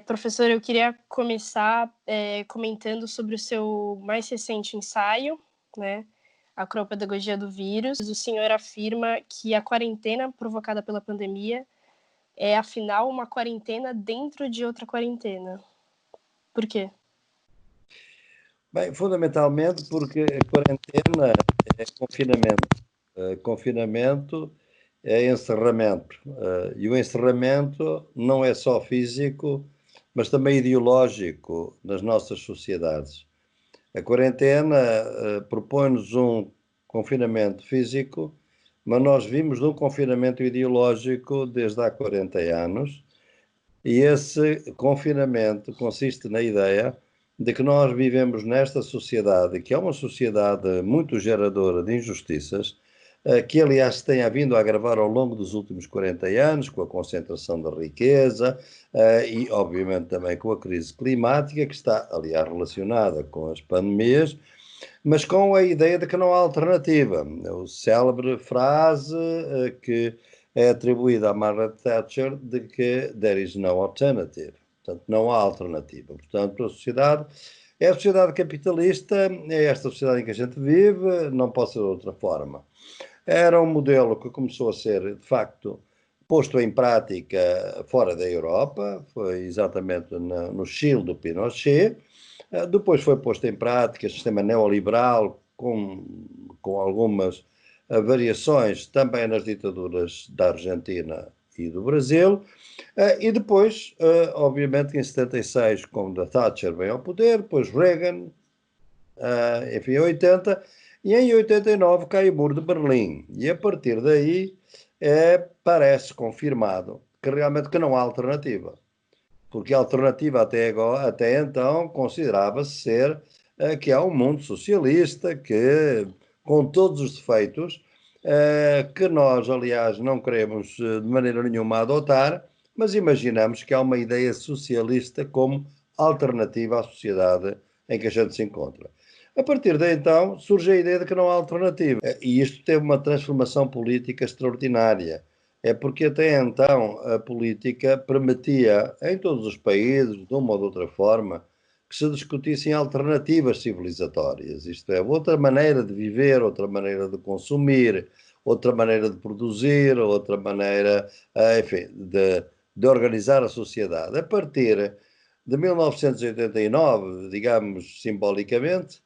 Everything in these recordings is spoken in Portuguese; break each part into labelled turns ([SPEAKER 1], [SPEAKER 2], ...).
[SPEAKER 1] Professor, eu queria começar comentando sobre o seu mais recente ensaio, né, A Acropedagogia do Vírus. O senhor afirma que a quarentena provocada pela pandemia é, afinal, uma quarentena dentro de outra quarentena. Por quê?
[SPEAKER 2] Bem, fundamentalmente porque a quarentena é confinamento. Confinamento é encerramento. E o encerramento não é só físico, mas também ideológico nas nossas sociedades. A quarentena propõe-nos um confinamento físico, mas nós vimos de um confinamento ideológico desde há 40 anos, e esse confinamento consiste na ideia de que nós vivemos nesta sociedade, que é uma sociedade muito geradora de injustiças, que aliás se tem vindo a agravar ao longo dos últimos 40 anos, com a concentração da riqueza e obviamente também com a crise climática, que está aliás relacionada com as pandemias, mas com a ideia de que não há alternativa. A célebre frase que é atribuída a Margaret Thatcher de que there is no alternative. Portanto, não há alternativa. Portanto, a sociedade é a sociedade capitalista, é esta sociedade em que a gente vive, não pode ser de outra forma. Era um modelo que começou a ser, de facto, posto em prática fora da Europa, foi exatamente no Chile do Pinochet. Depois foi posto em prática o sistema neoliberal com algumas variações também nas ditaduras da Argentina e do Brasil. E depois, obviamente, em 76, quando a Thatcher veio ao poder, depois Reagan, enfim, em 80, e em 89 cai o Muro de Berlim. E a partir daí parece confirmado que realmente que não há alternativa. Porque a alternativa até então considerava-se ser que há um mundo socialista que, com todos os defeitos, que nós, aliás, não queremos de maneira nenhuma adotar, mas imaginamos que há uma ideia socialista como alternativa à sociedade em que a gente se encontra. A partir de então surge a ideia de que não há alternativa. E isto teve uma transformação política extraordinária. É porque até então a política permitia, em todos os países, de uma ou de outra forma, que se discutissem alternativas civilizatórias. Isto é, outra maneira de viver, outra maneira de consumir, outra maneira de produzir, outra maneira, enfim, de organizar a sociedade. A partir de 1989, digamos simbolicamente,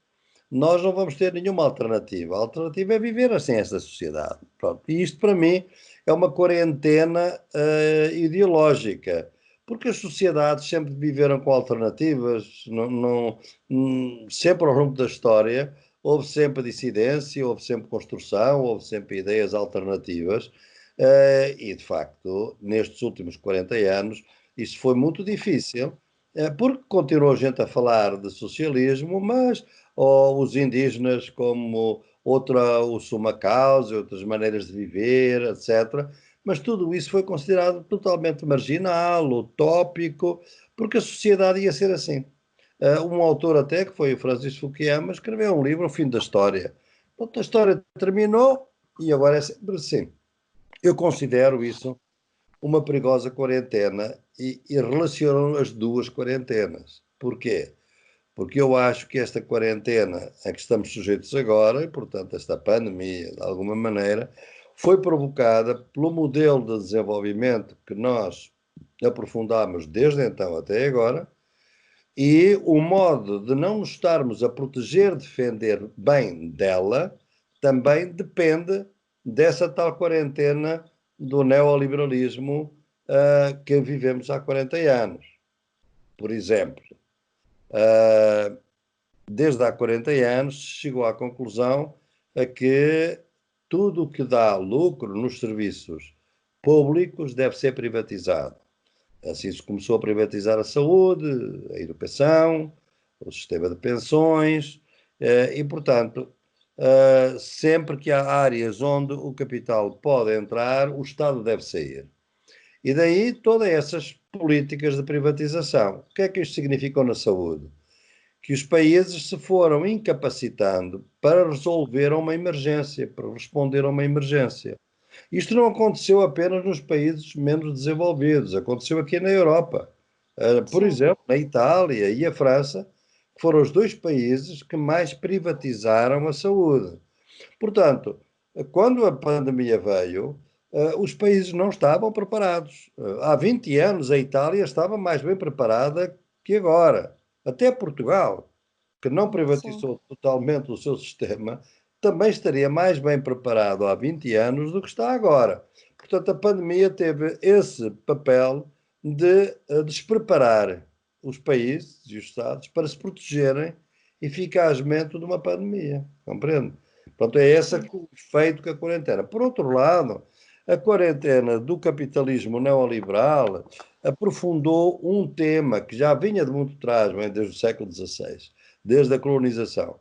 [SPEAKER 2] nós não vamos ter nenhuma alternativa. A alternativa é viver assim esta sociedade. Pronto. E isto, para mim, é uma quarentena ideológica, porque as sociedades sempre viveram com alternativas, sempre ao longo da história houve sempre dissidência, houve sempre construção, houve sempre ideias alternativas, e de facto, nestes últimos 40 anos, isso foi muito difícil, porque continuou a gente a falar de socialismo, mas ou os indígenas como o suma causa, outras maneiras de viver, etc. Mas tudo isso foi considerado totalmente marginal, utópico, porque a sociedade ia ser assim. Um autor até, que foi o Francis Fukuyama, escreveu um livro, O Fim da História. Pronto, a história terminou e agora é sempre assim. Eu considero isso uma perigosa quarentena e relaciono as duas quarentenas. Porquê? Porque eu acho que esta quarentena a que estamos sujeitos agora, e portanto esta pandemia, de alguma maneira, foi provocada pelo modelo de desenvolvimento que nós aprofundamos desde então até agora, e o modo de não nos estarmos a proteger, defender bem dela, também depende dessa tal quarentena do neoliberalismo que vivemos há 40 anos. Por exemplo, desde há 40 anos chegou à conclusão a que tudo o que dá lucro nos serviços públicos deve ser privatizado. Assim se começou a privatizar a saúde, a educação, o sistema de pensões e, portanto, sempre que há áreas onde o capital pode entrar, o Estado deve sair. E daí todas essas políticas de privatização. O que é que isto significou na saúde? Que os países se foram incapacitando para resolver uma emergência, para responder a uma emergência. Isto não aconteceu apenas nos países menos desenvolvidos, aconteceu aqui na Europa. Por
[SPEAKER 1] Sim,
[SPEAKER 2] exemplo, na Itália e a França, que foram os dois países que mais privatizaram a saúde. Portanto, quando a pandemia veio, os países não estavam preparados. Há 20 anos a Itália estava mais bem preparada que agora. Até Portugal, que não
[SPEAKER 1] sim,
[SPEAKER 2] privatizou totalmente o seu sistema, também estaria mais bem preparado há 20 anos do que está agora. Portanto, a pandemia teve esse papel de despreparar os países e os Estados para se protegerem eficazmente de uma pandemia. Compreende? Portanto, é esse
[SPEAKER 1] sim.
[SPEAKER 2] o efeito que a quarentena. Por outro lado, a quarentena do capitalismo neoliberal aprofundou um tema que já vinha de muito trás, bem, desde o século XVI, desde a colonização,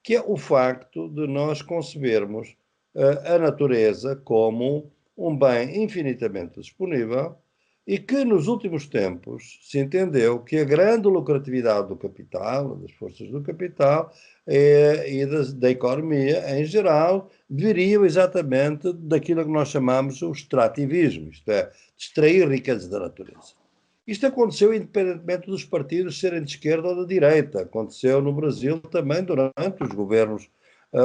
[SPEAKER 2] que é o facto de nós concebermos a natureza como um bem infinitamente disponível e que nos últimos tempos se entendeu que a grande lucratividade do capital, das forças do capital e da economia em geral, viriam exatamente daquilo que nós chamamos o extrativismo, isto é, extrair riquezas da natureza. Isto aconteceu independentemente dos partidos serem de esquerda ou de direita. Aconteceu no Brasil também durante os governos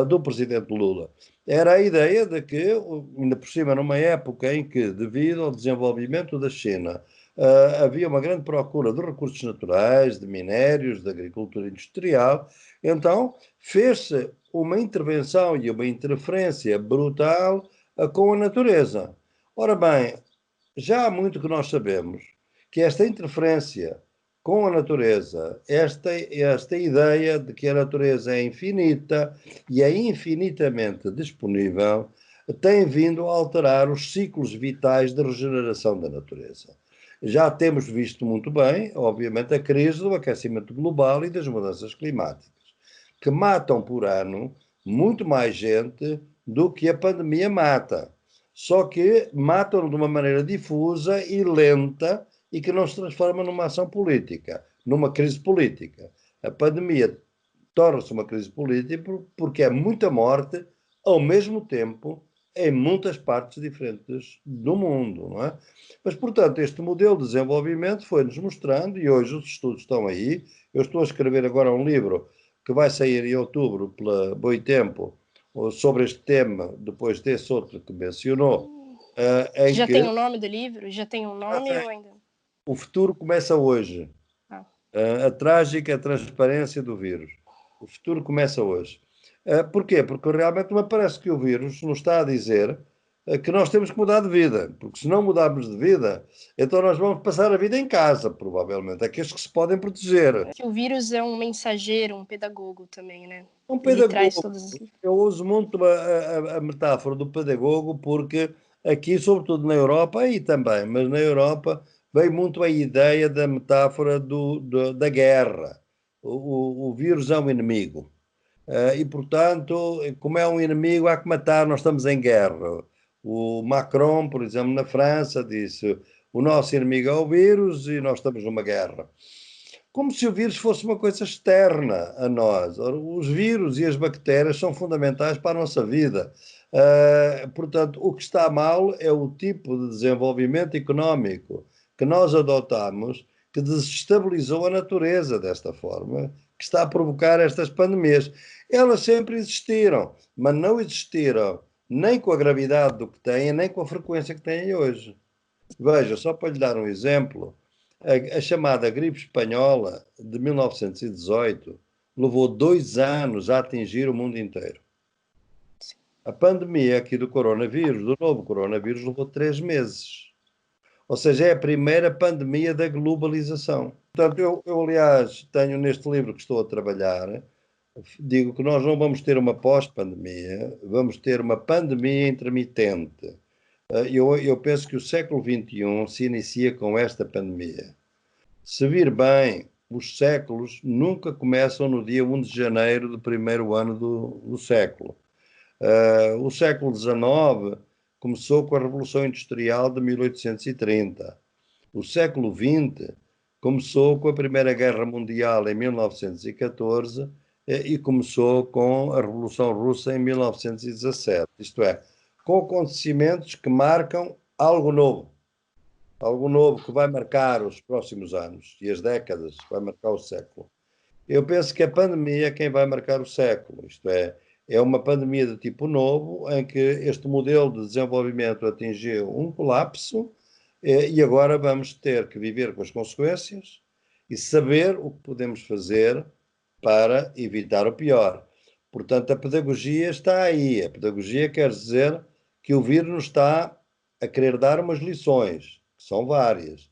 [SPEAKER 2] do presidente Lula. Era a ideia de que, ainda por cima, numa época em que, devido ao desenvolvimento da China, havia uma grande procura de recursos naturais, de minérios, de agricultura industrial, então fez-se uma intervenção e uma interferência brutal com a natureza. Ora bem, já há muito que nós sabemos que esta interferência com a natureza, esta ideia de que a natureza é infinita e é infinitamente disponível, tem vindo a alterar os ciclos vitais de regeneração da natureza. Já temos visto muito bem, obviamente, a crise do aquecimento global e das mudanças climáticas, que matam por ano muito mais gente do que a pandemia mata. Só que matam de uma maneira difusa e lenta e que não se transforma numa ação política, numa crise política. A pandemia torna-se uma crise política porque é muita morte ao mesmo tempo em muitas partes diferentes do mundo, não é? Mas, portanto, este modelo de desenvolvimento foi-nos mostrando, e hoje os estudos estão aí. Eu estou a escrever agora um livro que vai sair em outubro pela Boitempo, sobre este tema, depois desse outro que mencionou, em
[SPEAKER 1] Já tem
[SPEAKER 2] que
[SPEAKER 1] o nome do livro? Já tem um nome ou ainda?
[SPEAKER 2] o futuro começa hoje.
[SPEAKER 1] Ah,
[SPEAKER 2] A trágica transparência do vírus. O futuro começa hoje. Porquê? Porque realmente me parece que o vírus nos está a dizer que nós temos que mudar de vida, porque se não mudarmos de vida, então nós vamos passar a vida em casa, provavelmente, aqueles que se podem proteger.
[SPEAKER 1] que o vírus é um mensageiro, um pedagogo também, né?
[SPEAKER 2] Um
[SPEAKER 1] Ele traz
[SPEAKER 2] pedagogo,
[SPEAKER 1] todas as...
[SPEAKER 2] eu uso muito a metáfora do pedagogo, porque aqui, sobretudo na Europa, e também, mas na Europa, veio muito a ideia da metáfora da guerra. O vírus é um inimigo. E, portanto, como é um inimigo, há que matar, nós estamos em guerra. O Macron, por exemplo, na França, disse: o nosso inimigo é o vírus e nós estamos numa guerra. Como se o vírus fosse uma coisa externa a nós. Ora, os vírus e as bactérias são fundamentais para a nossa vida. Portanto, o que está mal é o tipo de desenvolvimento económico que nós adotamos, que desestabilizou a natureza desta forma, que está a provocar estas pandemias. Elas sempre existiram, mas não existiram nem com a gravidade do que têm, nem com a frequência que têm hoje. Veja, só para lhe dar um exemplo, a chamada gripe espanhola de 1918 levou 2 anos a atingir o mundo inteiro. A pandemia aqui do coronavírus, do novo coronavírus, levou 3 meses. Ou seja, é a primeira pandemia da globalização. Portanto, eu aliás, tenho neste livro que estou a trabalhar, digo que nós não vamos ter uma pós-pandemia, vamos ter uma pandemia intermitente. Eu penso que o século XXI se inicia com esta pandemia. Se vir bem, os séculos nunca começam no dia 1 de janeiro do primeiro ano do século. O século XIX começou com a Revolução Industrial de 1830. O século XX começou com a Primeira Guerra Mundial em 1914 e começou com a Revolução Russa em 1917. Isto é, com acontecimentos que marcam algo novo que vai marcar os próximos anos e as décadas, vai marcar o século. Eu penso que a pandemia é quem vai marcar o século, isto é uma pandemia de tipo novo, em que este modelo de desenvolvimento atingiu um colapso e agora vamos ter que viver com as consequências e saber o que podemos fazer para evitar o pior. Portanto, a pedagogia está aí. A pedagogia quer dizer que o vírus nos está a querer dar umas lições, que são várias.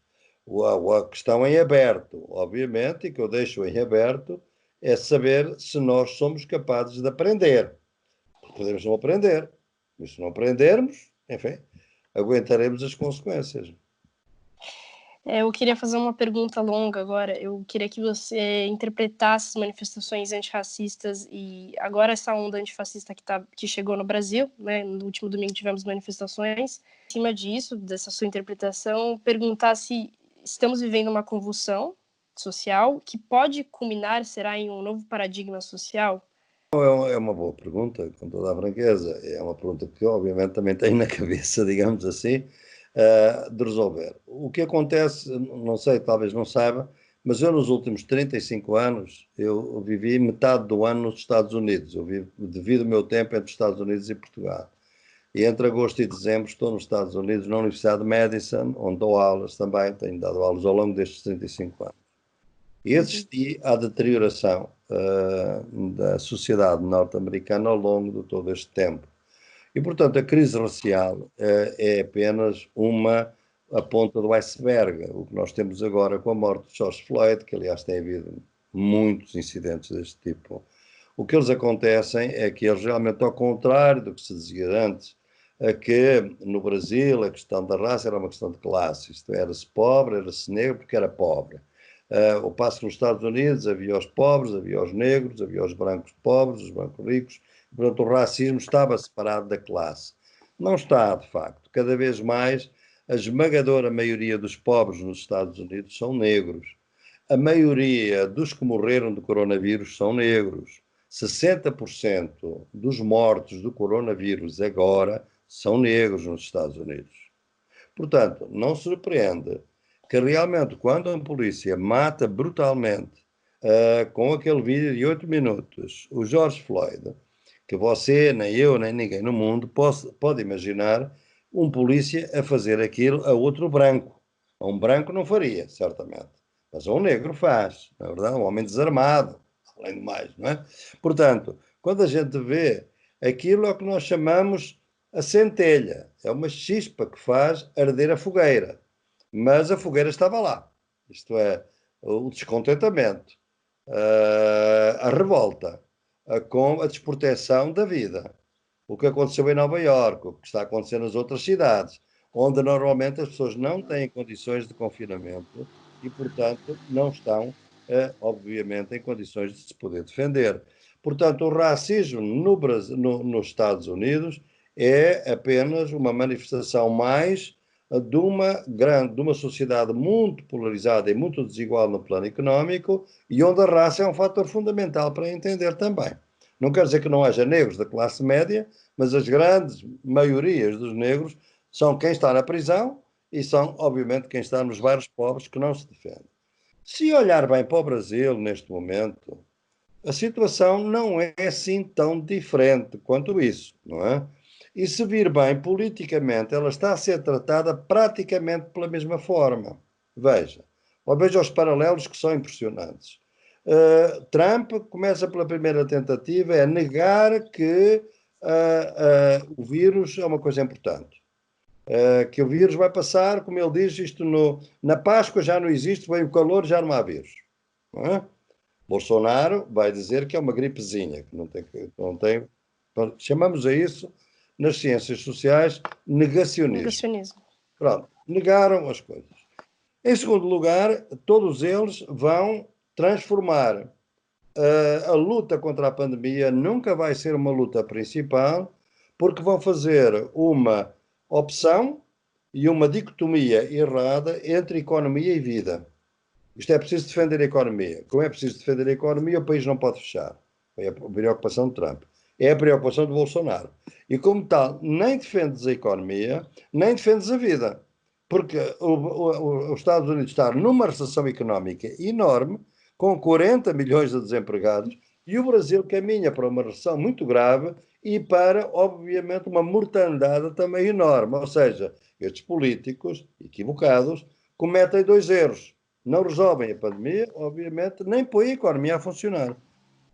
[SPEAKER 2] A questão em aberto, obviamente, e que eu deixo em aberto, é saber se nós somos capazes de aprender. Podemos não aprender, mas se não aprendermos, enfim, aguentaremos as consequências.
[SPEAKER 1] Eu queria fazer uma pergunta longa agora. Eu queria que você interpretasse as manifestações antirracistas e agora essa onda antifascista que chegou no Brasil, né? No último domingo tivemos manifestações. Em cima disso, dessa sua interpretação, perguntar se estamos vivendo uma convulsão social que pode culminar, será, em um novo paradigma social?
[SPEAKER 2] É uma boa pergunta, com toda a franqueza. É uma pergunta que, obviamente, também tenho na cabeça, digamos assim, de resolver. O que acontece, não sei, talvez não saiba, mas eu nos últimos 35 anos, eu vivi metade do ano nos Estados Unidos. Eu divido o meu tempo entre os Estados Unidos e Portugal. E entre agosto e dezembro estou nos Estados Unidos, na Universidade de Madison, onde dou aulas também, tenho dado aulas ao longo destes 35 anos. E assisti à deterioração da sociedade norte-americana ao longo de todo este tempo. E, portanto, a crise racial é apenas a ponta do iceberg. O que nós temos agora com a morte de George Floyd, que aliás tem havido muitos incidentes deste tipo, o que eles acontecem é que eles realmente, ao contrário do que se dizia antes, que no Brasil a questão da raça era uma questão de classe, isto era-se pobre, era-se negro porque era pobre. Ao passo que nos Estados Unidos havia os pobres, havia os negros, havia os brancos pobres, os brancos ricos, e, portanto o racismo estava separado da classe. Não está, de facto. Cada vez mais a esmagadora maioria dos pobres nos Estados Unidos são negros. A maioria dos que morreram do coronavírus são negros. 60% dos mortos do coronavírus agora são negros nos Estados Unidos. Portanto, não surpreende que realmente quando a polícia mata brutalmente, com aquele vídeo de 8 minutos, o George Floyd, que você, nem eu, nem ninguém no mundo pode imaginar um polícia a fazer aquilo a outro branco. A um branco não faria, certamente. Mas a um negro faz, na verdade, um homem desarmado, além do mais, não é? Portanto, quando a gente vê aquilo é o que nós chamamos a centelha, é uma chispa que faz arder a fogueira. Mas a fogueira estava lá. Isto é, o descontentamento, a revolta, com a desproteção da vida. O que aconteceu em Nova Iorque, o que está acontecendo nas outras cidades, onde normalmente as pessoas não têm condições de confinamento e, portanto, não estão, obviamente, em condições de se poder defender. Portanto, o racismo no Brasil, nos Estados Unidos é apenas uma manifestação mais de uma sociedade muito polarizada e muito desigual no plano económico e onde a raça é um fator fundamental para entender também. Não quer dizer que não haja negros da classe média, mas as grandes maiorias dos negros são quem está na prisão e são, obviamente, quem está nos bairros pobres que não se defende. Se olhar bem para o Brasil neste momento, a situação não é assim tão diferente quanto isso, não é? E se vir bem, politicamente, ela está a ser tratada praticamente pela mesma forma. Veja, ou veja os paralelos que são impressionantes. Trump começa pela primeira tentativa a negar que o vírus é uma coisa importante. Que o vírus vai passar, como ele diz, na Páscoa já não existe, vem o calor, já não há vírus. Não é? Bolsonaro vai dizer que é uma gripezinha, que não tem. Chamamos a isso, nas ciências sociais, negacionismo.
[SPEAKER 1] Negacionismo.
[SPEAKER 2] Pronto, negaram as coisas. Em segundo lugar, todos eles vão transformar a luta contra a pandemia, nunca vai ser uma luta principal, porque vão fazer uma opção e uma dicotomia errada entre economia e vida. Isto é preciso defender a economia. Como é preciso defender a economia, o país não pode fechar. É a preocupação de Trump. É a preocupação de Bolsonaro. E como tal, nem defendes a economia, nem defendes a vida. Porque os Estados Unidos está numa recessão económica enorme, com 40 milhões de desempregados, e o Brasil caminha para uma recessão muito grave e para, obviamente, uma mortandade também enorme. Ou seja, estes políticos equivocados cometem dois erros. Não resolvem a pandemia, obviamente, nem põem a economia a funcionar.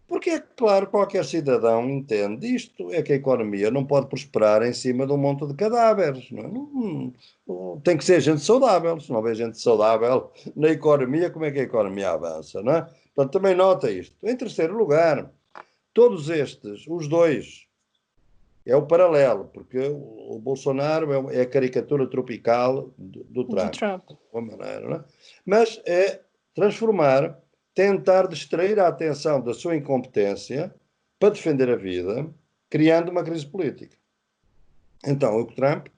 [SPEAKER 2] Porque é claro, qualquer cidadão entende isto, é que a economia não pode prosperar em cima de um monte de cadáveres. Não, é? Tem que ser gente saudável. Se não houver gente saudável na economia, como é que a economia avança? Não é? Portanto, também nota isto. Em terceiro lugar, todos estes, os dois, é o paralelo, porque o Bolsonaro é a caricatura tropical do
[SPEAKER 1] Do
[SPEAKER 2] Trump,
[SPEAKER 1] Trump.
[SPEAKER 2] de alguma maneira, não é? Mas é transformar, tentar distrair a atenção da sua incompetência para defender a vida, criando uma crise política. Então, o Trump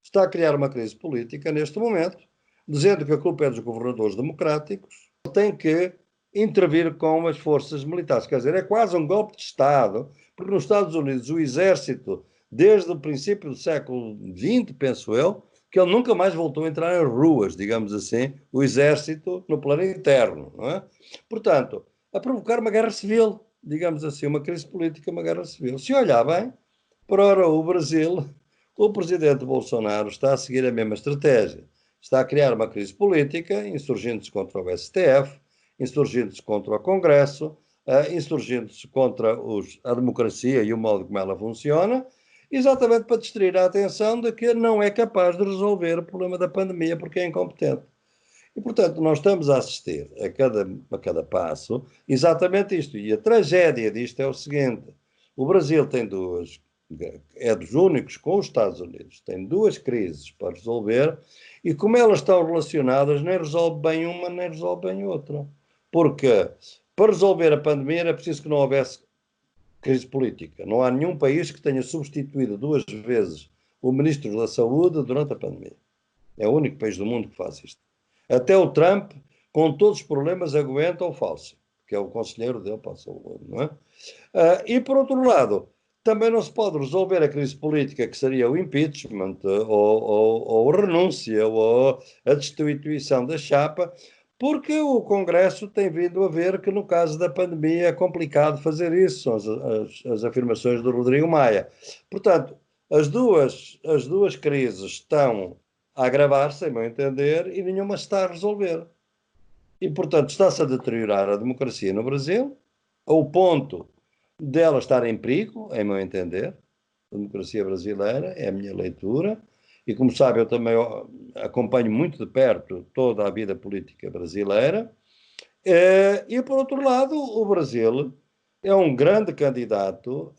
[SPEAKER 2] está a criar uma crise política neste momento, dizendo que a culpa é dos governadores democráticos, tem que intervir com as forças militares. Quer dizer, é quase um golpe de Estado, porque nos Estados Unidos o exército, desde o princípio do século XX, penso eu, que ele nunca mais voltou a entrar em ruas, digamos assim, o exército no plano interno. Não é? Portanto, a provocar uma guerra civil, digamos assim, uma crise política, uma guerra civil. Se olhar bem, por ora o Brasil, o presidente Bolsonaro está a seguir a mesma estratégia. Está a criar uma crise política, insurgindo-se contra o STF, insurgindo-se contra o Congresso, insurgindo-se contra a democracia e o modo como ela funciona, exatamente para distrair a atenção de que não é capaz de resolver o problema da pandemia porque é incompetente. E, portanto, nós estamos a assistir a cada passo exatamente isto. E a tragédia disto é o seguinte: o Brasil tem é dos únicos com os Estados Unidos, tem duas crises para resolver e como elas estão relacionadas, nem resolve bem uma, nem resolve bem outra. Porque para resolver a pandemia era preciso que não houvesse crise política. Não há nenhum país que tenha substituído duas vezes o Ministro da Saúde durante a pandemia. É o único país do mundo que faz isto. Até o Trump, com todos os problemas, aguenta o falso, que é o conselheiro dele para a saúde, não é? E, por outro lado, também não se pode resolver a crise política, que seria o impeachment, ou renúncia, ou a destituição da chapa, porque o Congresso tem vindo a ver que, no caso da pandemia, é complicado fazer isso, são as afirmações do Rodrigo Maia. Portanto, as duas crises estão a agravar-se, em meu entender, e nenhuma se está a resolver. E, portanto, está-se a deteriorar a democracia no Brasil, ao ponto dela estar em perigo, em meu entender, a democracia brasileira, é a minha leitura, e como sabe, eu também acompanho muito de perto toda a vida política brasileira, e por outro lado, o Brasil é um grande candidato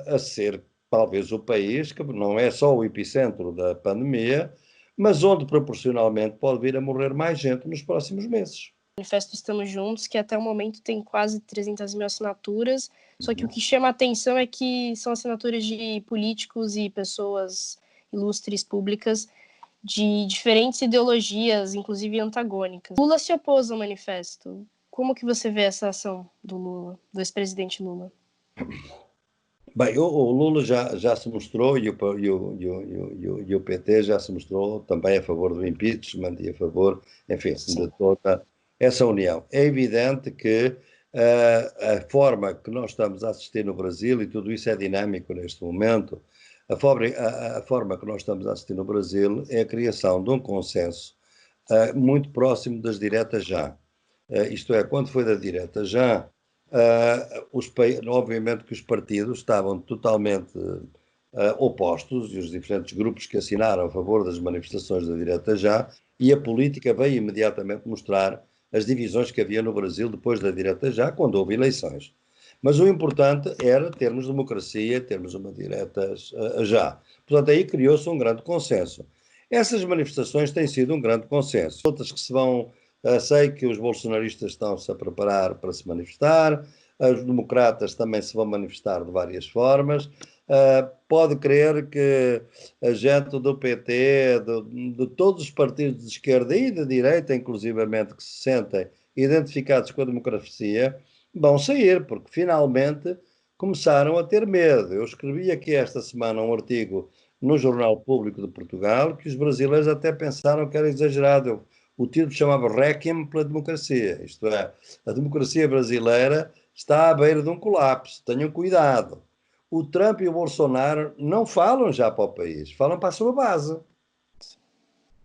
[SPEAKER 2] a ser talvez o país que não é só o epicentro da pandemia, mas onde proporcionalmente pode vir a morrer mais gente nos próximos meses.
[SPEAKER 1] O Manifesto Estamos Juntos, que até o momento tem quase 300 mil assinaturas, só que o que chama a atenção é que são assinaturas de políticos e pessoas ilustres públicas de diferentes ideologias, inclusive antagônicas. Lula se opôs ao manifesto. Como que você vê essa ação do Lula, do ex-presidente Lula?
[SPEAKER 2] Bem, o Lula já se mostrou e o PT já se mostrou também a favor do impeachment e a favor, enfim,
[SPEAKER 1] Sim.
[SPEAKER 2] de toda essa união. É evidente que a forma que nós estamos a assistir no Brasil, e tudo isso é dinâmico neste momento, a forma que nós estamos a assistir no Brasil é a criação de um consenso muito próximo das diretas já. Isto é, quando foi da direta já, obviamente que os partidos estavam totalmente opostos, e os diferentes grupos que assinaram a favor das manifestações da direta já, e a política veio imediatamente mostrar as divisões que havia no Brasil depois da direta já, quando houve eleições. Mas o importante era termos democracia, termos uma direta já. Portanto, aí criou-se um grande consenso. Essas manifestações têm sido um grande consenso. Outras que se vão sei que os bolsonaristas estão-se a preparar para se manifestar, os democratas também se vão manifestar de várias formas. pode crer que a gente do PT, de todos os partidos de esquerda e de direita, inclusivamente, que se sentem identificados com a democracia, vão sair, porque finalmente começaram a ter medo. Eu escrevi aqui esta semana um artigo no Jornal Público de Portugal que os brasileiros até pensaram que era exagerado. O título chamava Requiem pela democracia, isto é, a democracia brasileira está à beira de um colapso, tenham cuidado. O Trump e o Bolsonaro não falam já para o país, falam para a sua base.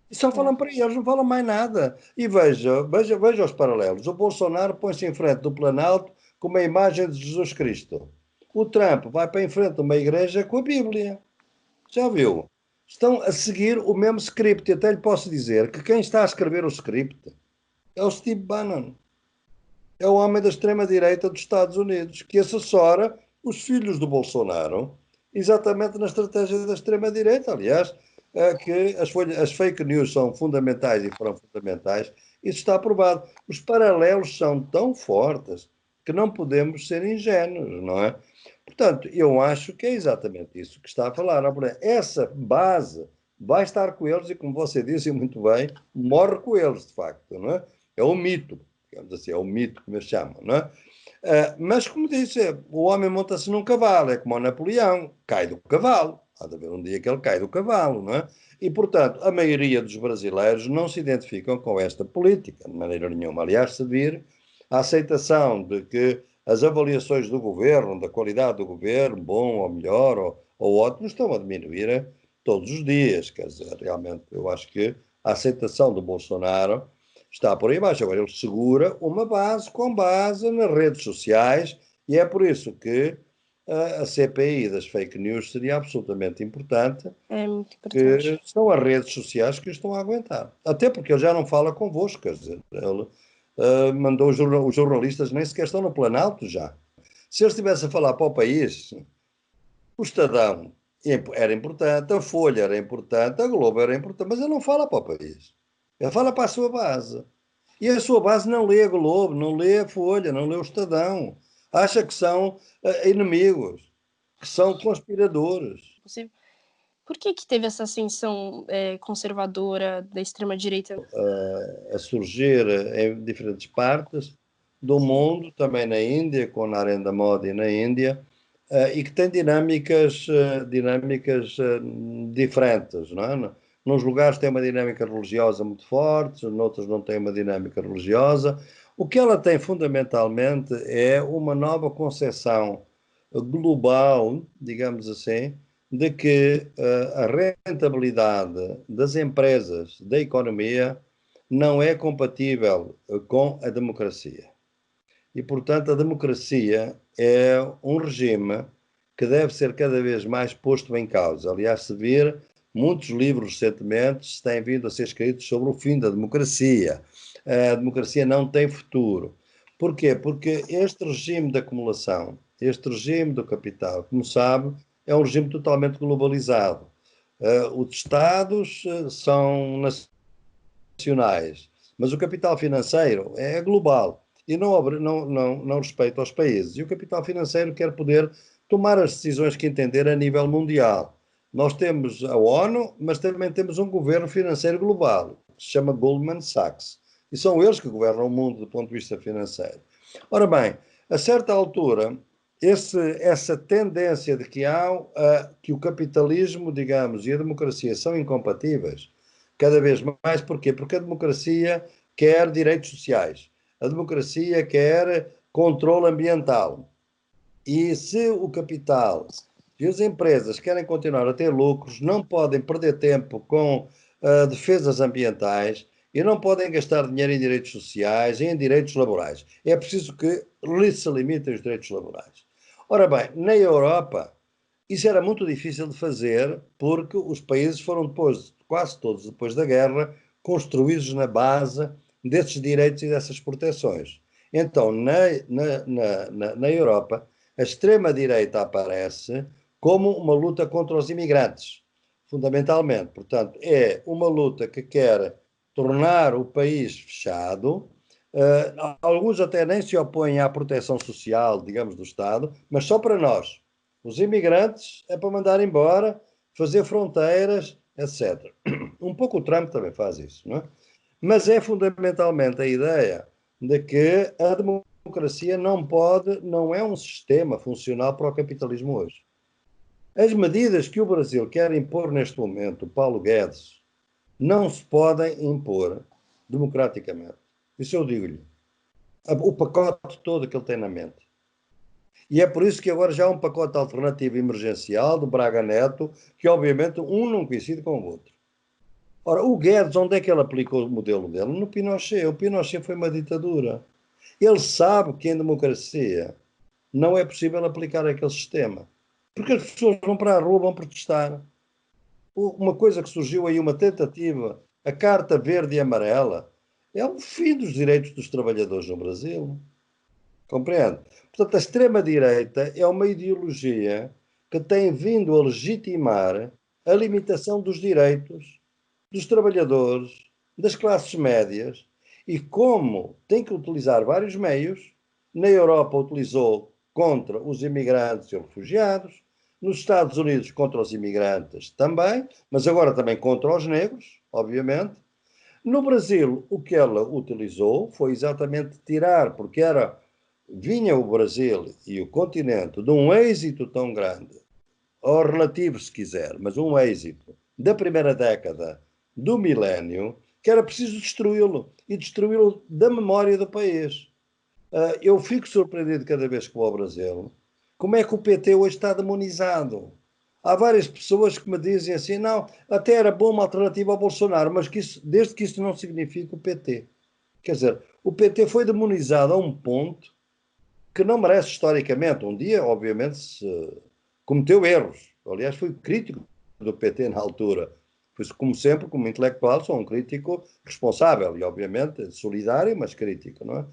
[SPEAKER 2] E só
[SPEAKER 1] É.
[SPEAKER 2] falam para eles, não falam mais nada. E veja os paralelos. O Bolsonaro põe-se em frente do Planalto com uma imagem de Jesus Cristo. O Trump vai para em frente de uma igreja com a Bíblia. Já viu? Estão a seguir o mesmo script. E até lhe posso dizer que quem está a escrever o script é o Steve Bannon. É o homem da extrema-direita dos Estados Unidos, que assessora os filhos do Bolsonaro exatamente na estratégia da extrema-direita. Aliás, que as fake news são fundamentais e foram fundamentais, isso está aprovado. Os paralelos são tão fortes que não podemos ser ingênuos, não é? Portanto, eu acho que é exatamente isso que está a falar. Essa base vai estar com eles e, como você disse muito bem, morre com eles, de facto, não é? É o mito, digamos assim, é o mito que me chamam, não é? Mas, como disse, o homem monta-se num cavalo, é como o Napoleão, cai do cavalo. Há de haver um dia que ele cai do cavalo, não é? E, portanto, a maioria dos brasileiros não se identificam com esta política, de maneira nenhuma. Aliás, se vir a aceitação de que as avaliações do governo, da qualidade do governo, bom ou melhor ou ótimo, estão a diminuir todos os dias. Quer dizer, realmente, eu acho que a aceitação do Bolsonaro está por aí abaixo. Agora, ele segura uma base com base nas redes sociais e é por isso que a CPI das fake news seria absolutamente importante,
[SPEAKER 1] É muito
[SPEAKER 2] que
[SPEAKER 1] importante.
[SPEAKER 2] são as redes sociais que o estão a aguentar. Até porque ele já não fala convosco, quer dizer, ele mandou os jornalistas, nem sequer estão no Planalto já. Se ele estivesse a falar para o país, o Estadão era importante, a Folha era importante, a Globo era importante, mas ele não fala para o país. Ele fala para a sua base. E a sua base não lê a Globo, não lê a Folha, não lê o Estadão. Acha que são inimigos, que são conspiradores.
[SPEAKER 1] Possível. Por que que teve essa ascensão conservadora da extrema-direita?
[SPEAKER 2] A surgir em diferentes partes do mundo, também na Índia, com Narendra Modi na Índia, e que tem dinâmicas diferentes, não é? Nos lugares tem uma dinâmica religiosa muito forte, noutros não tem uma dinâmica religiosa. O que ela tem fundamentalmente é uma nova concepção global, digamos assim, de que a rentabilidade das empresas, da economia, não é compatível com a democracia. E, portanto, a democracia é um regime que deve ser cada vez mais posto em causa. Aliás, se vir, muitos livros recentemente têm vindo a ser escritos sobre o fim da democracia. A democracia não tem futuro. Porquê? Porque este regime de acumulação, este regime do capital, como sabe, é um regime totalmente globalizado. Os Estados são nacionais, mas o capital financeiro é global e não respeita aos países. E o capital financeiro quer poder tomar as decisões que entender a nível mundial. Nós temos a ONU, mas também temos um governo financeiro global, que se chama Goldman Sachs. E são eles que governam o mundo do ponto de vista financeiro. Ora bem, a certa altura, essa tendência de que o capitalismo, digamos, e a democracia são incompatíveis, cada vez mais. Porquê? Porque a democracia quer direitos sociais, a democracia quer controle ambiental. E se o capital e as empresas querem continuar a ter lucros, não podem perder tempo com defesas ambientais e não podem gastar dinheiro em direitos sociais e em direitos laborais. É preciso que se limitem os direitos laborais. Ora bem, na Europa, isso era muito difícil de fazer porque os países foram depois, quase todos depois da guerra, construídos na base desses direitos e dessas proteções. Então, na Europa, a extrema-direita aparece como uma luta contra os imigrantes, fundamentalmente. Portanto, é uma luta que quer tornar o país fechado. Alguns até nem se opõem à proteção social, digamos, do Estado, mas só para nós. Os imigrantes é para mandar embora, fazer fronteiras, etc. Um pouco o Trump também faz isso, não é? Mas é fundamentalmente a ideia de que a democracia não é um sistema funcional para o capitalismo hoje. As medidas que o Brasil quer impor neste momento, Paulo Guedes, não se podem impor democraticamente. Isso eu digo-lhe. O pacote todo que ele tem na mente. E é por isso que agora já há um pacote alternativo emergencial do Braga Neto, que obviamente um não coincide com o outro. Ora, o Guedes, onde é que ele aplicou o modelo dele? No Pinochet. O Pinochet foi uma ditadura. Ele sabe que em democracia não é possível aplicar aquele sistema. Porque as pessoas vão para a rua, vão protestar. Uma coisa que surgiu aí, uma tentativa, a Carta Verde e Amarela, é o fim dos direitos dos trabalhadores no Brasil. Compreende? Portanto, a extrema-direita é uma ideologia que tem vindo a legitimar a limitação dos direitos dos trabalhadores, das classes médias, e como tem que utilizar vários meios, na Europa utilizou contra os imigrantes e refugiados, nos Estados Unidos contra os imigrantes também, mas agora também contra os negros, obviamente. No Brasil, o que ela utilizou foi exatamente tirar, porque vinha o Brasil e o continente de um êxito tão grande, ou relativo se quiser, mas um êxito da primeira década do milénio, que era preciso destruí-lo, e destruí-lo da memória do país. Eu fico surpreendido cada vez que vou ao Brasil, como é que o PT hoje está demonizado. Há várias pessoas que me dizem assim, não, até era bom uma alternativa ao Bolsonaro, mas desde que isso não significa o PT. Quer dizer, o PT foi demonizado a um ponto que não merece historicamente. Um dia, obviamente, se cometeu erros. Aliás, fui crítico do PT na altura. Pois, como sempre, como intelectual, sou um crítico responsável e, obviamente, solidário, mas crítico, não é?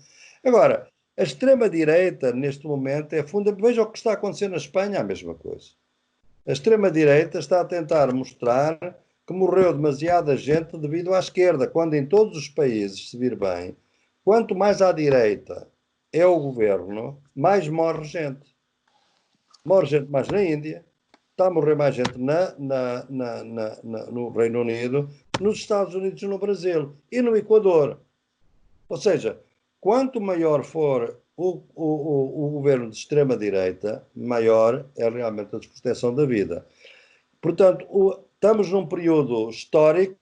[SPEAKER 2] Agora, a extrema-direita, neste momento, é fundamental. Veja o que está acontecendo na Espanha, a mesma coisa. A extrema-direita está a tentar mostrar que morreu demasiada gente devido à esquerda, quando em todos os países, se vir bem, quanto mais à direita é o governo, mais morre gente. Morre gente mais na Índia, está a morrer mais gente no Reino Unido, nos Estados Unidos e no Brasil e no Equador. Ou seja, quanto maior for o governo de extrema-direita, maior é realmente a desproteção da vida. Portanto, estamos num período histórico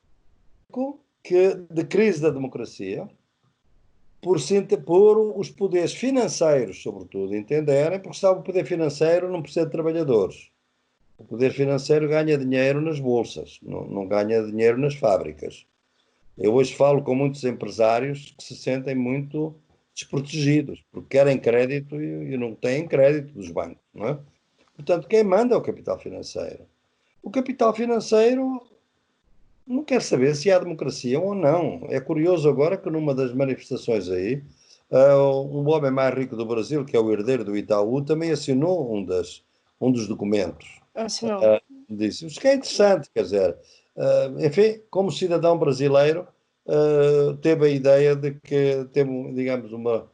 [SPEAKER 2] de crise da democracia, por os poderes financeiros, sobretudo, entenderem, porque sabe, o poder financeiro não precisa de trabalhadores. O poder financeiro ganha dinheiro nas bolsas, não ganha dinheiro nas fábricas. Eu hoje falo com muitos empresários que se sentem muito desprotegidos, porque querem crédito e não têm crédito dos bancos, não é? Portanto, quem manda é o capital financeiro. O capital financeiro não quer saber se há democracia ou não. É curioso agora que numa das manifestações aí, um homem mais rico do Brasil, que é o herdeiro do Itaú, também assinou um dos documentos.
[SPEAKER 1] Assinou.
[SPEAKER 2] Disse, o que é interessante, quer dizer, enfim, como cidadão brasileiro, teve a ideia de que teve, digamos, um,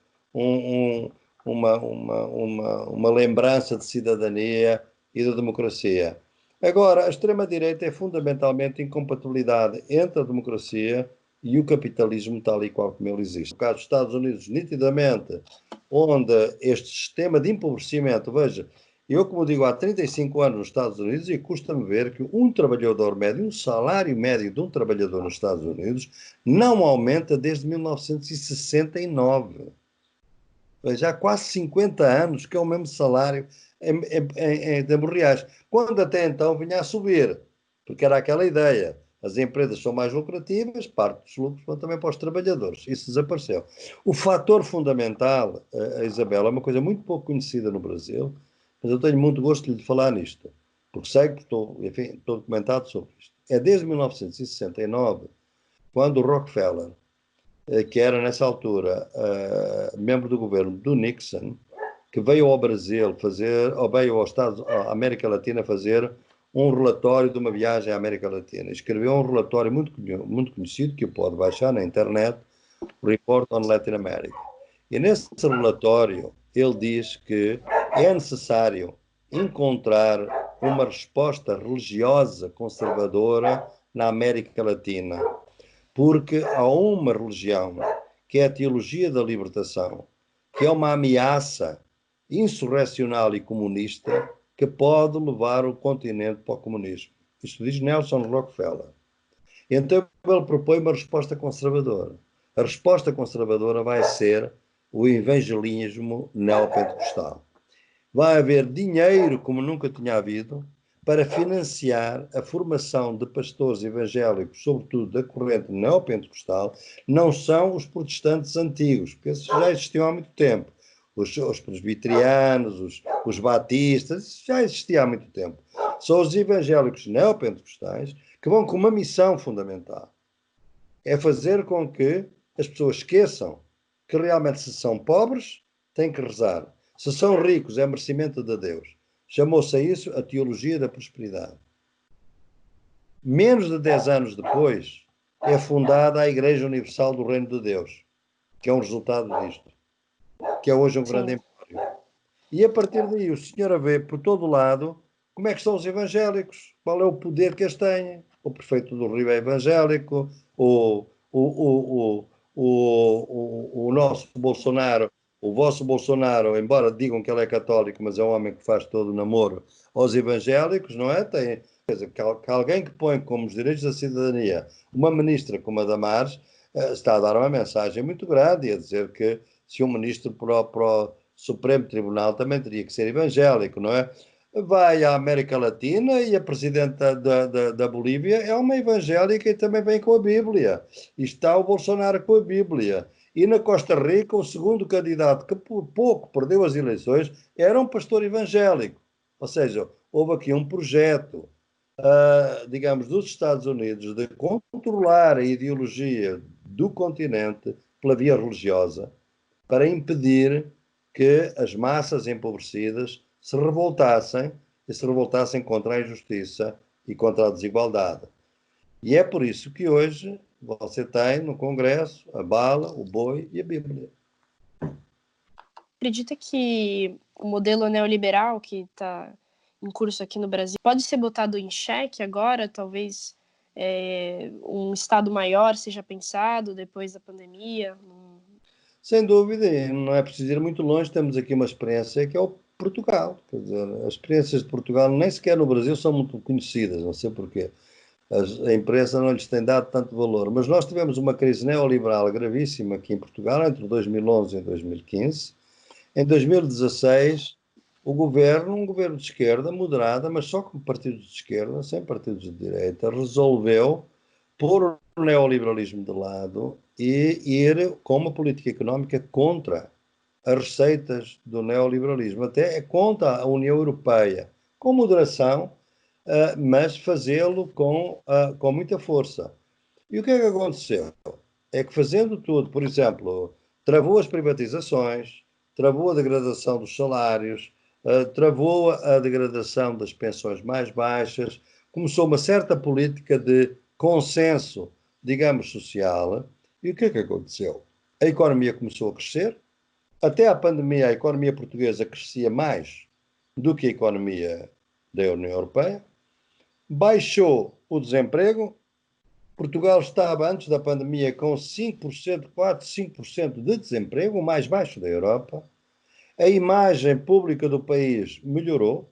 [SPEAKER 2] uma lembrança de cidadania e de democracia. Agora, a extrema-direita é fundamentalmente incompatibilidade entre a democracia e o capitalismo tal e qual como ele existe. No caso dos Estados Unidos, nitidamente, onde este sistema de empobrecimento, veja, eu, como digo, há 35 anos nos Estados Unidos e custa-me ver que um trabalhador médio, um salário médio de um trabalhador nos Estados Unidos, não aumenta desde 1969. Já há quase 50 anos que é o mesmo salário em termos reais, quando até então vinha a subir, porque era aquela ideia. As empresas são mais lucrativas, parte dos lucros vão também para os trabalhadores. Isso desapareceu. O fator fundamental, a Isabela, é uma coisa muito pouco conhecida no Brasil, mas eu tenho muito gosto de lhe falar nisto, porque sei que estou documentado sobre isto. É desde 1969, quando o Rockefeller, que era nessa altura membro do governo do Nixon, que veio ao Brasil fazer, ou veio à América Latina fazer um relatório de uma viagem à América Latina. Escreveu um relatório muito conhecido, que o pode baixar na internet, Report on Latin America. E nesse relatório ele diz que é necessário encontrar uma resposta religiosa conservadora na América Latina, porque há uma religião, que é a teologia da libertação, que é uma ameaça insurrecional e comunista que pode levar o continente para o comunismo. Isto diz Nelson Rockefeller. Então ele propõe uma resposta conservadora. A resposta conservadora vai ser o evangelismo neopentecostal. Vai haver dinheiro como nunca tinha havido para financiar a formação de pastores evangélicos, sobretudo da corrente neopentecostal. Não são os protestantes antigos, porque esses já existiam há muito tempo. Os presbiterianos, os batistas, já existiam há muito tempo. São os evangélicos neopentecostais que vão com uma missão fundamental. É fazer com que as pessoas esqueçam que realmente, se são pobres, têm que rezar. Se são ricos, é merecimento de Deus. Chamou-se a isso a teologia da prosperidade. Menos de 10 anos depois, é fundada a Igreja Universal do Reino de Deus, que é um resultado disto, que é hoje um grande empório. E a partir daí o senhor vê por todo lado como é que estão os evangélicos, qual é o poder que eles têm. O prefeito do Rio é evangélico, o nosso Bolsonaro, o vosso Bolsonaro, embora digam que ele é católico, mas é um homem que faz todo o namoro aos evangélicos, não é? Tem, quer dizer, que alguém que põe como os direitos da cidadania uma ministra como a Damares está a dar uma mensagem muito grande e a dizer que se um ministro para o Supremo Tribunal também teria que ser evangélico, não é? Vai à América Latina e a presidenta da Bolívia é uma evangélica e também vem com a Bíblia. E está o Bolsonaro com a Bíblia. E na Costa Rica, o segundo candidato, que por pouco perdeu as eleições, era um pastor evangélico. Ou seja, houve aqui um projeto, digamos, dos Estados Unidos de controlar a ideologia do continente pela via religiosa para impedir que as massas empobrecidas se revoltassem e se revoltassem contra a injustiça e contra a desigualdade. E é por isso que hoje você tem no Congresso a bala, o boi e a Bíblia.
[SPEAKER 1] Acredita que o modelo neoliberal que está em curso aqui no Brasil pode ser botado em xeque agora? Talvez um Estado maior seja pensado depois da pandemia?
[SPEAKER 2] Sem dúvida, não é preciso ir muito longe, temos aqui uma experiência que é o Portugal. Quer dizer, as experiências de Portugal, nem sequer no Brasil, são muito conhecidas, não sei porquê. A imprensa não lhes tem dado tanto valor. Mas nós tivemos uma crise neoliberal gravíssima aqui em Portugal entre 2011 e 2015. Em 2016, o governo, um governo de esquerda, moderada, mas só com partidos de esquerda, sem partidos de direita, resolveu pôr o neoliberalismo de lado e ir com uma política económica contra as receitas do neoliberalismo, até contra a União Europeia, com moderação, mas fazê-lo com muita força. E o que é que aconteceu? É que fazendo tudo, por exemplo, travou as privatizações, travou a degradação dos salários, travou a degradação das pensões mais baixas, começou uma certa política de consenso, digamos, social. E o que é que aconteceu? A economia começou a crescer. Até à pandemia, a economia portuguesa crescia mais do que a economia da União Europeia. Baixou o desemprego. Portugal estava, antes da pandemia, com 5%, 4, 5% de desemprego, o mais baixo da Europa. A imagem pública do país melhorou.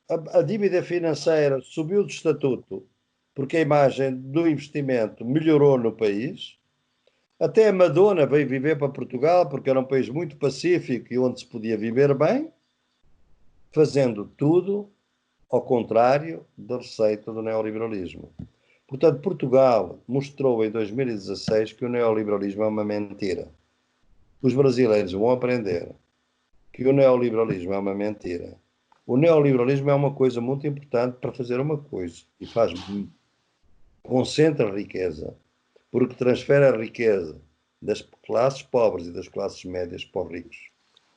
[SPEAKER 2] A dívida financeira subiu de estatuto, porque a imagem do investimento melhorou no país. Até a Madonna veio viver para Portugal, porque era um país muito pacífico e onde se podia viver bem, fazendo tudo ao contrário da receita do neoliberalismo. Portanto, Portugal mostrou em 2016 que o neoliberalismo é uma mentira. Os brasileiros vão aprender que o neoliberalismo é uma mentira. O neoliberalismo é uma coisa muito importante para fazer uma coisa, e faz muito. Concentra a riqueza, porque transfere a riqueza das classes pobres e das classes médias para os ricos.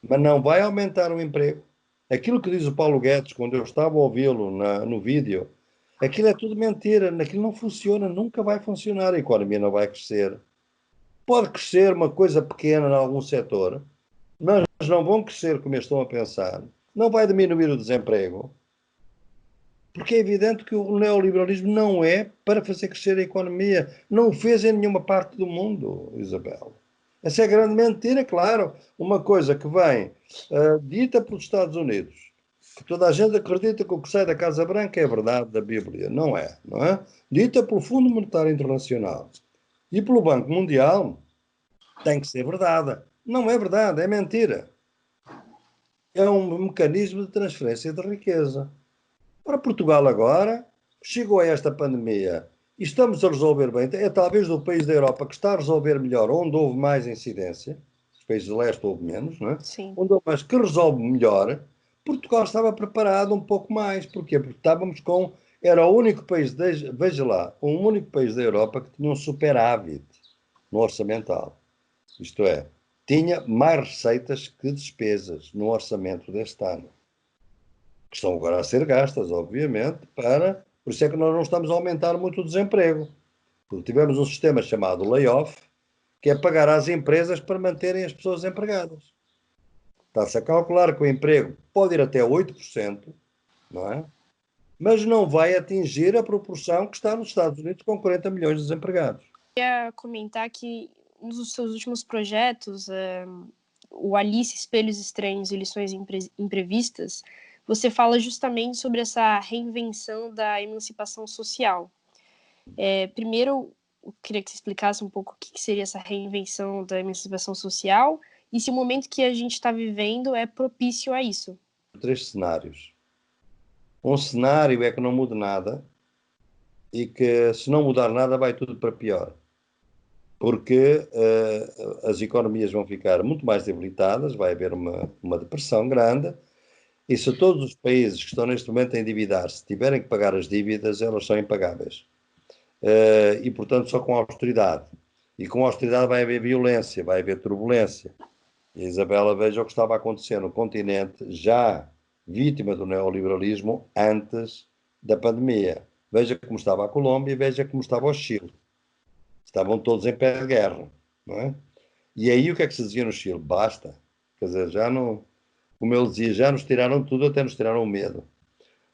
[SPEAKER 2] Mas não vai aumentar o emprego. Aquilo que diz o Paulo Guedes, quando eu estava a ouvi-lo no vídeo, aquilo é tudo mentira, aquilo não funciona, nunca vai funcionar, a economia não vai crescer. Pode crescer uma coisa pequena em algum setor, mas não vão crescer como estão a pensar. não vai diminuir o desemprego, porque é evidente que o neoliberalismo não é para fazer crescer a economia. Não o fez em nenhuma parte do mundo, Isabel. Essa é a grande mentira, claro. Uma coisa que vem dita pelos Estados Unidos, que toda a gente acredita que o que sai da Casa Branca é verdade da Bíblia. Não é, não é? Dita pelo Fundo Monetário Internacional e pelo Banco Mundial, tem que ser verdade. Não é verdade, é mentira. É um mecanismo de transferência de riqueza. Para Portugal agora, chegou a esta pandemia e estamos a resolver bem. É talvez o país da Europa que está a resolver melhor, onde houve mais incidência. Os países do leste houve menos, não é?
[SPEAKER 1] Sim.
[SPEAKER 2] Onde houve mais, que resolve melhor. Portugal estava preparado um pouco mais. Porquê? Porque estávamos com... Era o único país, veja lá, o único país da Europa que tinha um superávit no orçamental. Isto é, tinha mais receitas que despesas no orçamento deste ano, que estão agora a ser gastas, obviamente, para... Por isso é que nós não estamos a aumentar muito o desemprego. Porque tivemos um sistema chamado layoff, que é pagar às empresas para manterem as pessoas empregadas. Está-se a calcular que o emprego pode ir até 8%, não é? Mas não vai atingir a proporção que está nos Estados Unidos com 40 milhões de desempregados.
[SPEAKER 1] Eu ia comentar que um dos seus últimos projetos, o Alice, Espelhos Estranhos e Lições Imprevistas, você fala justamente sobre essa reinvenção da emancipação social. Primeiro, eu queria que você explicasse um pouco o que seria essa reinvenção da emancipação social e se o momento que a gente está vivendo é propício a isso.
[SPEAKER 2] 3 cenários. Um cenário é que não mude nada e que, se não mudar nada, vai tudo para pior. Porque as economias vão ficar muito mais debilitadas, vai haver uma depressão grande, e se todos os países que estão neste momento a endividar-se tiverem que pagar as dívidas, elas são impagáveis. E, portanto, só com austeridade. E com austeridade vai haver violência, vai haver turbulência. E a Isabela, veja o que estava a acontecer no continente, já vítima do neoliberalismo antes da pandemia. Veja como estava a Colômbia e veja como estava o Chile. Estavam todos em pé de guerra, não é? E aí o que é que se dizia no Chile? Basta. Quer dizer, já não, como ele dizia, já nos tiraram tudo, até nos tiraram o medo.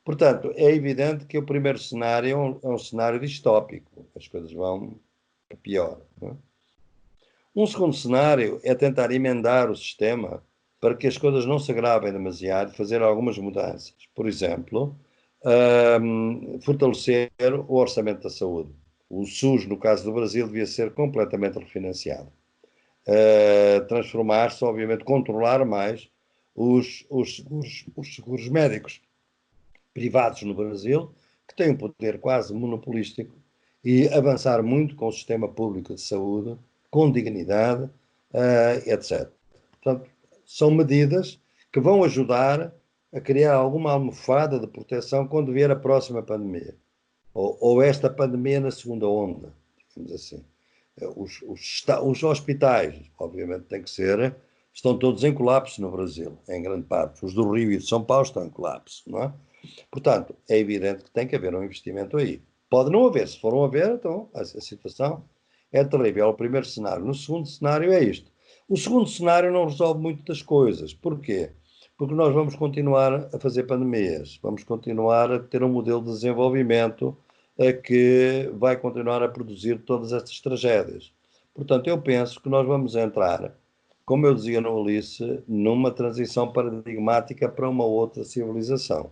[SPEAKER 2] Portanto, é evidente que o primeiro cenário é um cenário distópico. As coisas vão a pior. Não é? Um segundo cenário é tentar emendar o sistema para que as coisas não se agravem demasiado e fazer algumas mudanças. Por exemplo, fortalecer o orçamento da saúde. O SUS, no caso do Brasil, devia ser completamente refinanciado. Transformar-se, obviamente, controlar mais os seguros médicos privados no Brasil, que têm um poder quase monopolístico, e avançar muito com o sistema público de saúde, com dignidade, etc. Portanto, são medidas que vão ajudar a criar alguma almofada de proteção quando vier a próxima pandemia, ou esta pandemia na segunda onda, digamos assim. Os hospitais, obviamente, têm que ser, estão todos em colapso no Brasil, em grande parte. Os do Rio e de São Paulo estão em colapso, não é? Portanto, é evidente que tem que haver um investimento aí. Pode não haver. Se for não haver, então a situação é terrível. É o primeiro cenário. No segundo cenário é isto. O segundo cenário não resolve muito das coisas. Porquê? Porque nós vamos continuar a fazer pandemias, vamos continuar a ter um modelo de desenvolvimento que vai continuar a produzir todas estas tragédias. Portanto, eu penso que nós vamos entrar, como eu dizia no Ulisses, numa transição paradigmática para uma outra civilização.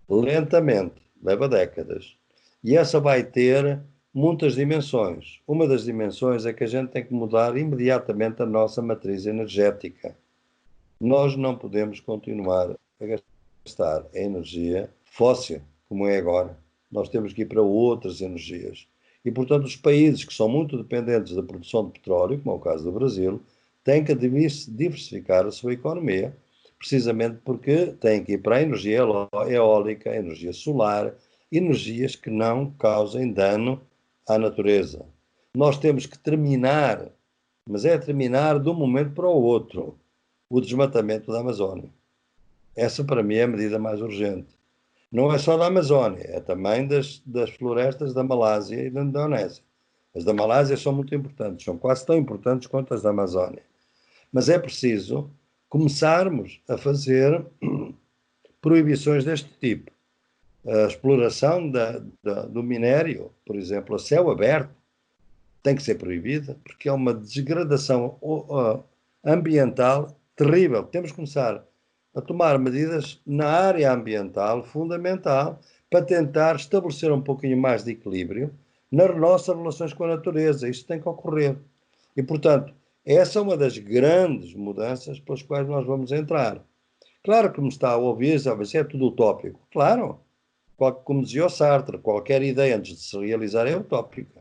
[SPEAKER 2] Lentamente, leva décadas. E essa vai ter muitas dimensões. Uma das dimensões é que a gente tem que mudar imediatamente a nossa matriz energética. Nós não podemos continuar a gastar a energia fóssil, como é agora. Nós temos que ir para outras energias. E, portanto, os países que são muito dependentes da produção de petróleo, como é o caso do Brasil, têm que diversificar a sua economia, precisamente porque têm que ir para a energia eólica, a energia solar, energias que não causem dano à natureza. Nós temos que terminar, mas é terminar de um momento para o outro, o desmatamento da Amazónia. Essa, para mim, é a medida mais urgente. Não é só da Amazónia, é também das florestas da Malásia e da Indonésia. As da Malásia são muito importantes, são quase tão importantes quanto as da Amazónia. Mas é preciso começarmos a fazer proibições deste tipo. A exploração do minério, por exemplo, a céu aberto, tem que ser proibida, porque é uma degradação ambiental terrível. Temos que começar a tomar medidas na área ambiental fundamental para tentar estabelecer um pouquinho mais de equilíbrio nas nossas relações com a natureza. Isto tem que ocorrer. E, portanto, essa é uma das grandes mudanças pelas quais nós vamos entrar. Claro que me está a ouvir, sabe, isso é tudo utópico. Claro, como dizia o Sartre, qualquer ideia antes de se realizar é utópica.